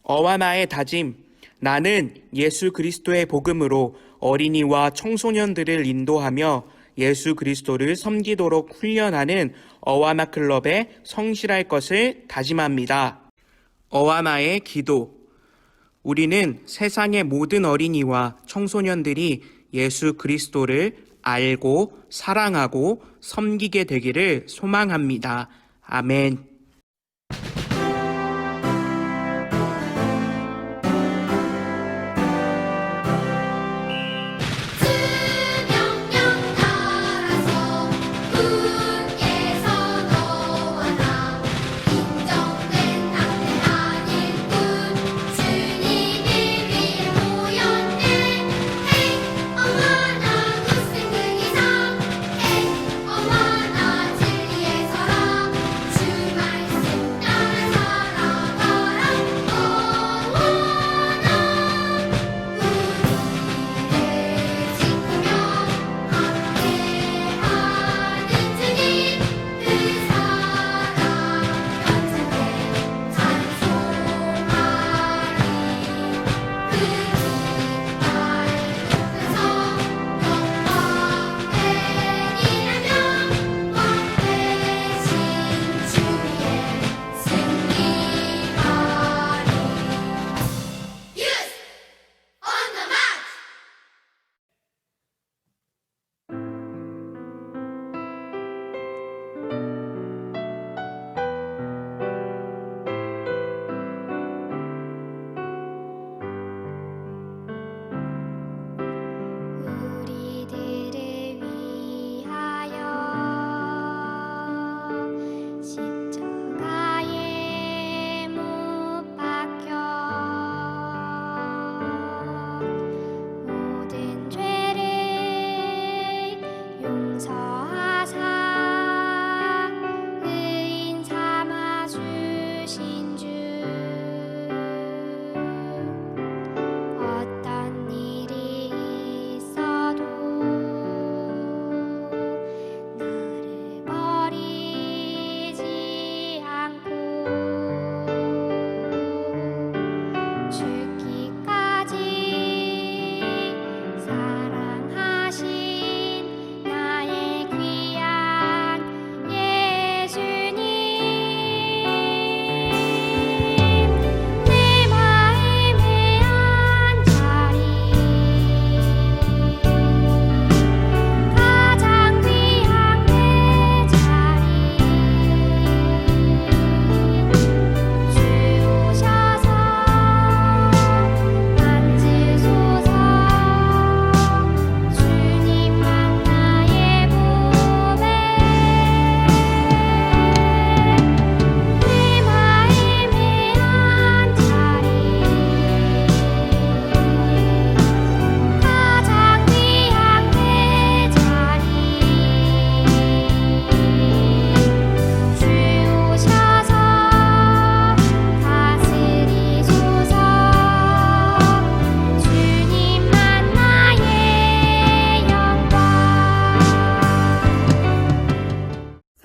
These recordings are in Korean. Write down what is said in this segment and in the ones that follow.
어와나의 다짐. 나는 예수 그리스도의 복음으로 어린이와 청소년들을 인도하며 예수 그리스도를 섬기도록 훈련하는 어와나 클럽에 성실할 것을 다짐합니다. 어와나의 기도. 우리는 세상의 모든 어린이와 청소년들이 예수 그리스도를 알고 사랑하고 섬기게 되기를 소망합니다. 아멘.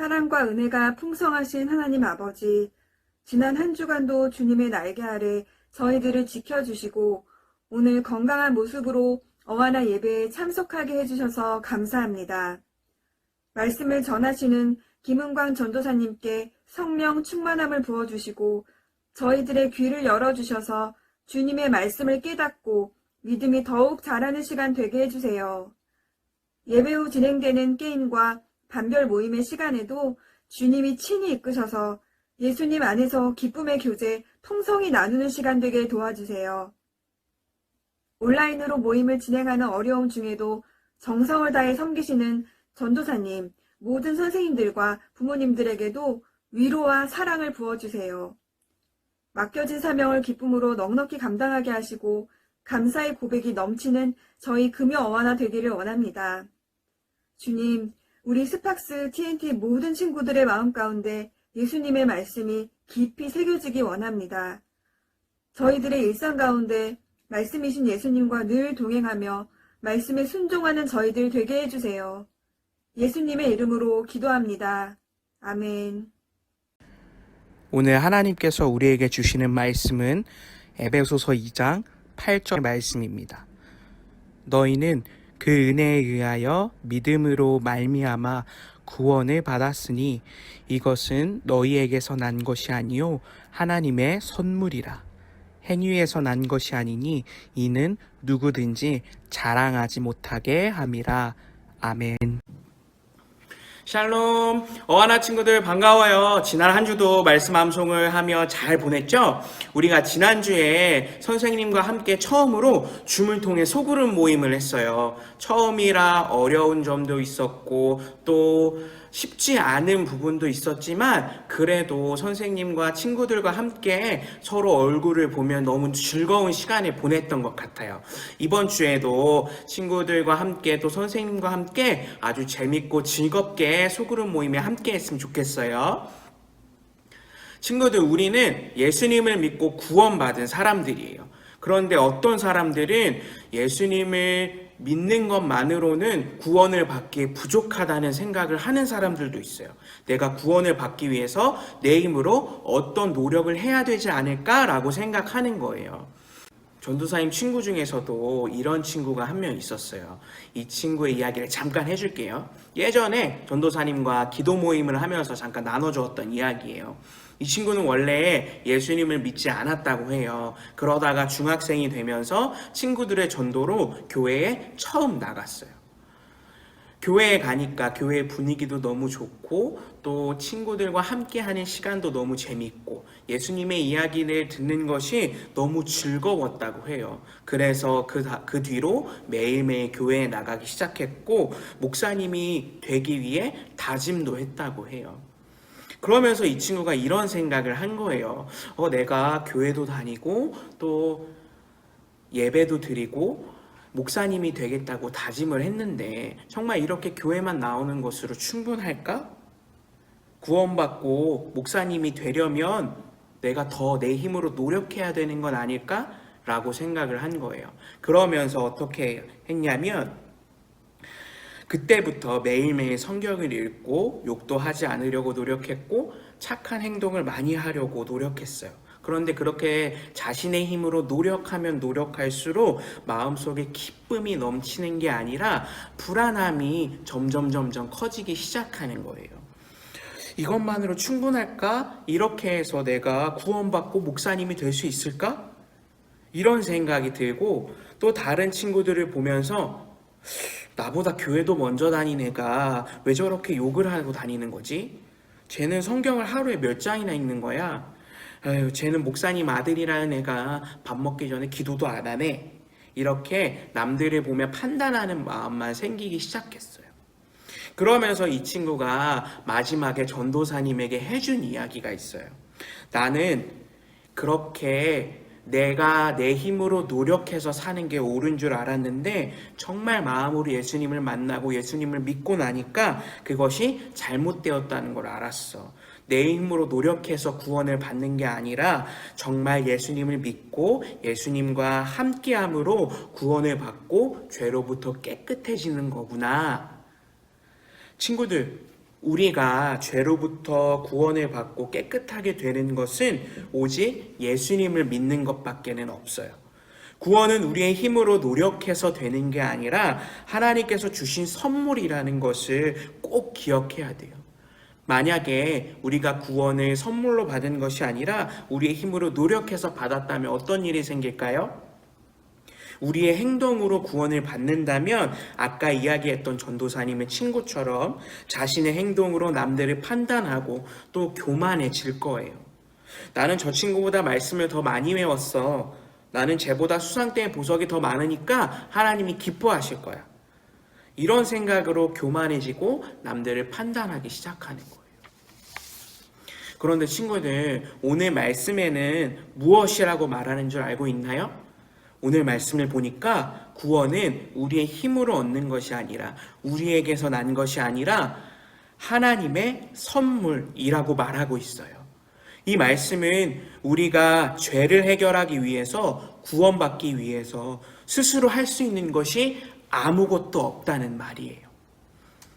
사랑과 은혜가 풍성하신 하나님 아버지, 지난 한 주간도 주님의 날개 아래 저희들을 지켜주시고 오늘 건강한 모습으로 어와나 예배에 참석하게 해주셔서 감사합니다. 말씀을 전하시는 김은광 전도사님께 성령 충만함을 부어주시고 저희들의 귀를 열어주셔서 주님의 말씀을 깨닫고 믿음이 더욱 자라는 시간 되게 해주세요. 예배 후 진행되는 게임과 반별 모임의 시간에도 주님이 친히 이끄셔서 예수님 안에서 기쁨의 교제, 통성이 나누는 시간 되게 도와주세요. 온라인으로 모임을 진행하는 어려움 중에도 정성을 다해 섬기시는 전도사님, 모든 선생님들과 부모님들에게도 위로와 사랑을 부어주세요. 맡겨진 사명을 기쁨으로 넉넉히 감당하게 하시고 감사의 고백이 넘치는 저희 금요 어와나 되기를 원합니다. 주님, 우리 스팍스 TNT 모든 친구들의 마음 가운데 예수님의 말씀이 깊이 새겨지기 원합니다. 저희들의 일상 가운데 말씀이신 예수님과 늘 동행하며 말씀에 순종하는 저희들 되게 해주세요. 예수님의 이름으로 기도합니다. 아멘. 오늘 하나님께서 우리에게 주시는 말씀은 에베소서 2장 8절 말씀입니다. 너희는 그 은혜에 의하여 믿음으로 말미암아 구원을 받았으니 이것은 너희에게서 난 것이 아니요 하나님의 선물이라. 행위에서 난 것이 아니니 이는 누구든지 자랑하지 못하게 함이라. 아멘. 샬롬, 어하나 친구들 반가워요. 지난 한 주도 말씀 암송을 하며 잘 보냈죠? 우리가 지난주에 선생님과 함께 처음으로 줌을 통해 소그룹 모임을 했어요. 처음이라 어려운 점도 있었고 또 쉽지 않은 부분도 있었지만 그래도 선생님과 친구들과 함께 서로 얼굴을 보면 너무 즐거운 시간을 보냈던 것 같아요. 이번 주에도 친구들과 함께 또 선생님과 함께 아주 재밌고 즐겁게 소그룹 모임에 함께 했으면 좋겠어요. 친구들, 우리는 예수님을 믿고 구원받은 사람들이에요. 그런데 어떤 사람들은 예수님을 믿는 것만으로는 구원을 받기에 부족하다는 생각을 하는 사람들도 있어요. 내가 구원을 받기 위해서 내 힘으로 어떤 노력을 해야 되지 않을까라고 생각하는 거예요. 전도사님 친구 중에서도 이런 친구가 한 명 있었어요. 이 친구의 이야기를 잠깐 해줄게요. 예전에 전도사님과 기도 모임을 하면서 잠깐 나눠주었던 이야기예요. 이 친구는 원래 예수님을 믿지 않았다고 해요. 그러다가 중학생이 되면서 친구들의 전도로 교회에 처음 나갔어요. 교회에 가니까 교회 분위기도 너무 좋고 또 친구들과 함께하는 시간도 너무 재밌고 예수님의 이야기를 듣는 것이 너무 즐거웠다고 해요. 그래서 그 뒤로 매일매일 교회에 나가기 시작했고 목사님이 되기 위해 다짐도 했다고 해요. 그러면서 이 친구가 이런 생각을 한 거예요. 내가 교회도 다니고 또 예배도 드리고 목사님이 되겠다고 다짐을 했는데 정말 이렇게 교회만 나오는 것으로 충분할까? 구원받고 목사님이 되려면 내가 더 내 힘으로 노력해야 되는 건 아닐까? 라고 생각을 한 거예요. 그러면서 어떻게 했냐면 그때부터 매일매일 성경을 읽고 욕도 하지 않으려고 노력했고 착한 행동을 많이 하려고 노력했어요. 그런데 그렇게 자신의 힘으로 노력하면 노력할수록 마음속에 기쁨이 넘치는 게 아니라 불안함이 점점 커지기 시작하는 거예요. 이것만으로 충분할까? 이렇게 해서 내가 구원받고 목사님이 될 수 있을까? 이런 생각이 들고 또 다른 친구들을 보면서 나보다 교회도 먼저 다닌 애가 왜 저렇게 욕을 하고 다니는 거지? 쟤는 성경을 하루에 몇 장이나 읽는 거야? 아유, 쟤는 목사님 아들이라는 애가 밥 먹기 전에 기도도 안 하네. 이렇게 남들을 보며 판단하는 마음만 생기기 시작했어요. 그러면서 이 친구가 마지막에 전도사님에게 해준 이야기가 있어요. 나는 그렇게 내가 내 힘으로 노력해서 사는 게 옳은 줄 알았는데 정말 마음으로 예수님을 만나고 예수님을 믿고 나니까 그것이 잘못되었다는 걸 알았어. 내 힘으로 노력해서 구원을 받는 게 아니라 정말 예수님을 믿고 예수님과 함께함으로 구원을 받고 죄로부터 깨끗해지는 거구나. 친구들, 우리가 죄로부터 구원을 받고 깨끗하게 되는 것은 오직 예수님을 믿는 것밖에는 없어요. 구원은 우리의 힘으로 노력해서 되는 게 아니라 하나님께서 주신 선물이라는 것을 꼭 기억해야 돼요. 만약에 우리가 구원을 선물로 받은 것이 아니라 우리의 힘으로 노력해서 받았다면 어떤 일이 생길까요? 우리의 행동으로 구원을 받는다면 아까 이야기했던 전도사님의 친구처럼 자신의 행동으로 남들을 판단하고 또 교만해질 거예요. 나는 저 친구보다 말씀을 더 많이 외웠어. 나는 쟤보다 수상대의 보석이 더 많으니까 하나님이 기뻐하실 거야. 이런 생각으로 교만해지고 남들을 판단하기 시작하는 거예요. 그런데 친구들, 오늘 말씀에는 무엇이라고 말하는 줄 알고 있나요? 오늘 말씀을 보니까 구원은 우리의 힘으로 얻는 것이 아니라 우리에게서 난 것이 아니라 하나님의 선물이라고 말하고 있어요. 이 말씀은 우리가 죄를 해결하기 위해서 구원받기 위해서 스스로 할 수 있는 것이 아무것도 없다는 말이에요.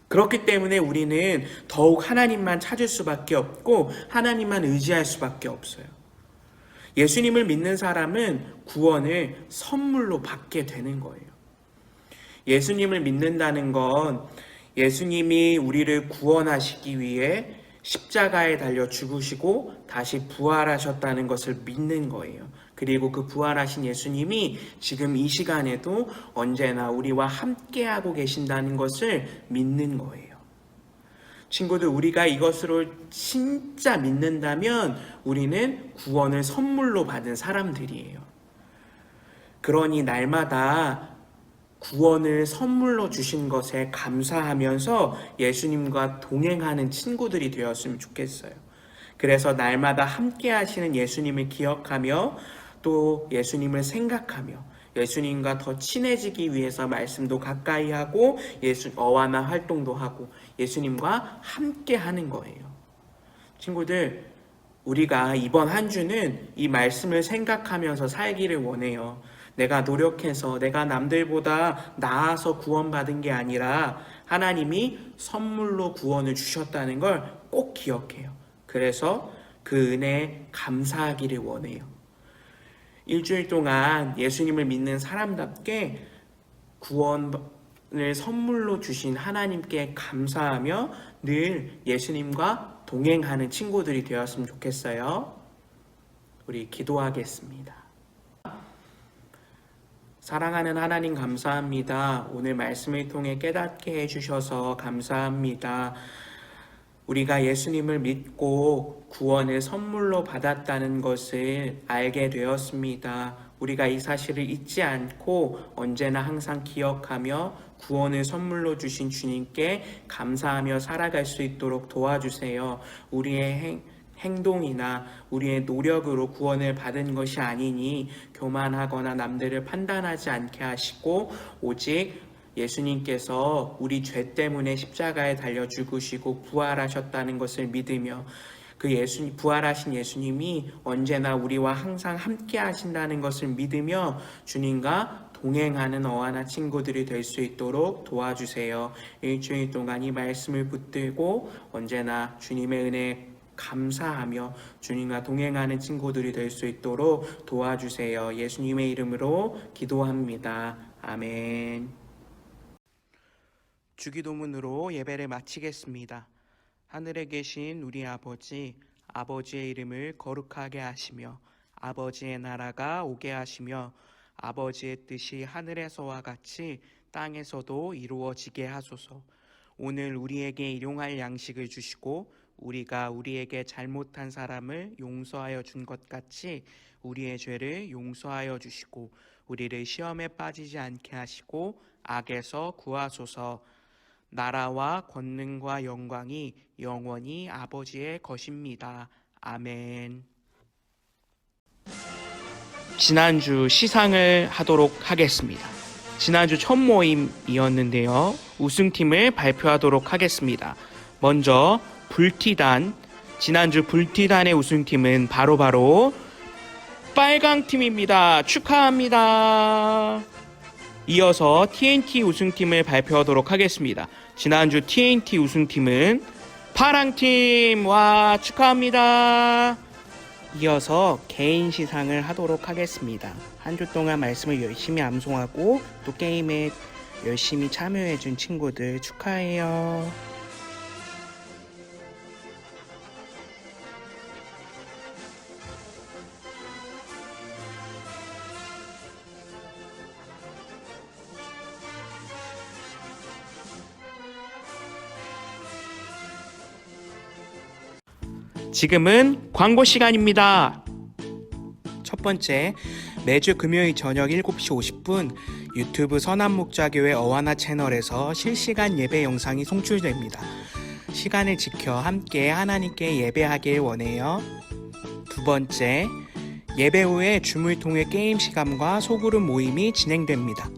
그렇기 때문에 우리는 더욱 하나님만 찾을 수밖에 없고 하나님만 의지할 수밖에 없어요. 예수님을 믿는 사람은 구원을 선물로 받게 되는 거예요. 예수님을 믿는다는 건 예수님이 우리를 구원하시기 위해 십자가에 달려 죽으시고 다시 부활하셨다는 것을 믿는 거예요. 그리고 그 부활하신 예수님이 지금 이 시간에도 언제나 우리와 함께하고 계신다는 것을 믿는 거예요. 친구들, 우리가 이것을 진짜 믿는다면 우리는 구원을 선물로 받은 사람들이에요. 그러니 날마다 구원을 선물로 주신 것에 감사하면서 예수님과 동행하는 친구들이 되었으면 좋겠어요. 그래서 날마다 함께 하시는 예수님을 기억하며 또 예수님을 생각하며 예수님과 더 친해지기 위해서 말씀도 가까이 하고 어와나 활동도 하고 예수님과 함께 하는 거예요. 친구들, 우리가 이번 한 주는 이 말씀을 생각하면서 살기를 원해요. 내가 노력해서 내가 남들보다 나아서 구원받은 게 아니라 하나님이 선물로 구원을 주셨다는 걸 꼭 기억해요. 그래서 그 은혜에 감사하기를 원해요. 일주일 동안 예수님을 믿는 사람답게 구원을 선물로 주신 하나님께 감사하며 늘 예수님과 동행하는 친구들이 되었으면 좋겠어요. 우리 기도하겠습니다. 사랑하는 하나님 감사합니다. 오늘 말씀을 통해 깨닫게 해주셔서 감사합니다. 우리가 예수님을 믿고 구원을 선물로 받았다는 것을 알게 되었습니다. 우리가 이 사실을 잊지 않고 언제나 항상 기억하며 구원을 선물로 주신 주님께 감사하며 살아갈 수 있도록 도와주세요. 우리의 행동이나 우리의 노력으로 구원을 받은 것이 아니니 교만하거나 남들을 판단하지 않게 하시고 오직 예수님께서 우리 죄 때문에 십자가에 달려 죽으시고 부활하셨다는 것을 믿으며 그 부활하신 예수님이 언제나 우리와 항상 함께 하신다는 것을 믿으며 주님과 동행하는 어와나 친구들이 될 수 있도록 도와주세요. 일주일 동안 이 말씀을 붙들고 언제나 주님의 은혜에 감사하며 주님과 동행하는 친구들이 될 수 있도록 도와주세요. 예수님의 이름으로 기도합니다. 아멘. 주기도문으로 예배를 마치겠습니다. 하늘에 계신 우리 아버지, 아버지의 이름을 거룩하게 하시며 아버지의 나라가 오게 하시며 아버지의 뜻이 하늘에서와 같이 땅에서도 이루어지게 하소서. 오늘 우리에게 일용할 양식을 주시고 우리가 우리에게 잘못한 사람을 용서하여 준 것 같이 우리의 죄를 용서하여 주시고 우리를 시험에 빠지지 않게 하시고 악에서 구하소서. 나라와 권능과 영광이 영원히 아버지의 것입니다. 아멘. 지난주 시상을 하도록 하겠습니다. 지난주 첫 모임이었는데요. 우승팀을 발표하도록 하겠습니다. 먼저 불티단, 지난주 불티단의 우승팀은 바로 빨강팀입니다. 축하합니다. 이어서 TNT 우승팀을 발표하도록 하겠습니다. 지난주 TNT 우승팀은 파랑팀. 와, 축하합니다. 이어서 개인 시상을 하도록 하겠습니다. 한 주 동안 말씀을 열심히 암송하고 또 게임에 열심히 참여해준 친구들 축하해요. 지금은 광고 시간입니다. 첫 번째, 매주 금요일 저녁 7시 50분 유튜브 선한목자교회 어와나 채널에서 실시간 예배 영상이 송출됩니다. 시간을 지켜 함께 하나님께 예배하길 원해요. 두 번째, 예배 후에 줌을 통해 게임 시간과 소그룹 모임이 진행됩니다.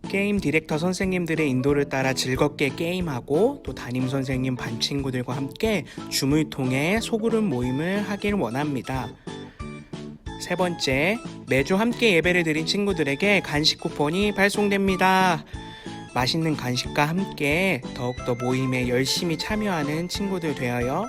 게임 디렉터 선생님들의 인도를 따라 즐겁게 게임하고 또 담임 선생님 반 친구들과 함께 줌을 통해 소그룹 모임을 하길 원합니다. 세 번째, 매주 함께 예배를 드린 친구들에게 간식 쿠폰이 발송됩니다. 맛있는 간식과 함께 더욱더 모임에 열심히 참여하는 친구들 되어요.